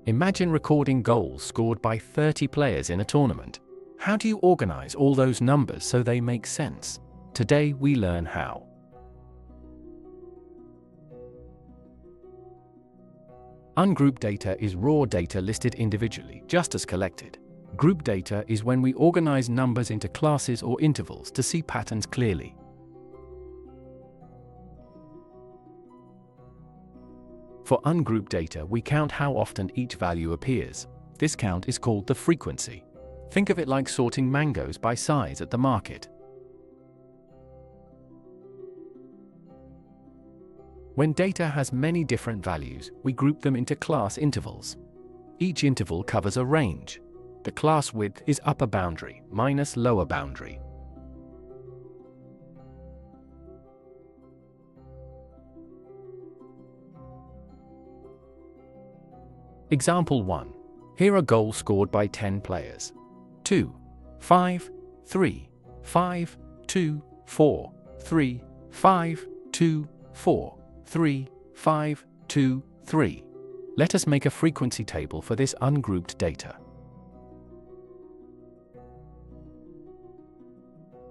Imagine recording goals scored by 30 players in a tournament. How do you organize all those numbers so they make sense? Today we learn how. Ungrouped data is raw data listed individually, just as collected. Group data is when we organize numbers into classes or intervals to see patterns clearly. For ungrouped data, we count how often each value appears. This count is called the frequency. Think of it like sorting mangoes by size at the market. When data has many different values, we group them into class intervals. Each interval covers a range. The class width is upper boundary minus lower boundary. Example 1. Here are goals scored by 10 players. 2, 5, 3, 5, 2, 4, 3, 5, 2, 4, 3, 5, 2, 3. Let us make a frequency table for this ungrouped data.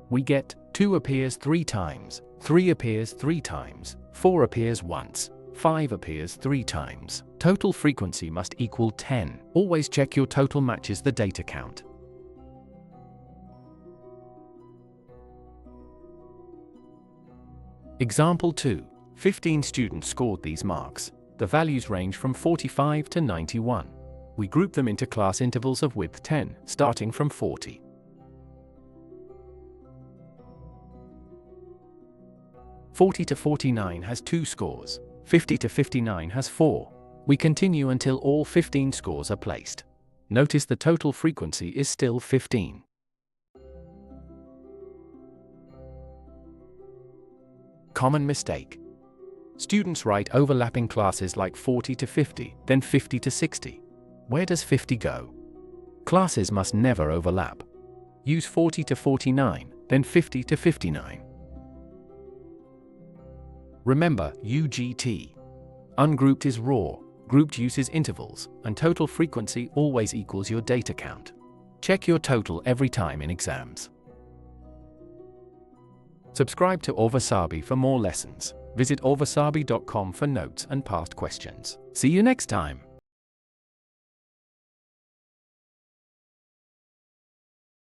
We get 2 appears 3 times, 3 appears 3 times, 4 appears once, 5 appears 3 times. Total frequency must equal 10. Always check your total matches the data count. Example 2. 15 students scored these marks. The values range from 45 to 91. We group them into class intervals of width 10, starting from 40. "40 to 49 has 2 scores. 50 to 59 has 4. We continue until all 15 scores are placed. Notice the total frequency is still 15. Common mistake. Students write overlapping classes like 40 to 50, then 50 to 60. Where does 50 go? Classes must never overlap. Use 40 to 49, then 50 to 59. Remember UGT. Ungrouped is raw, grouped uses intervals, and total frequency always equals your data count. Check your total every time in exams. Subscribe to Ovasaabi for more lessons. Visit ovasaabi.com for notes and past questions. See you next time.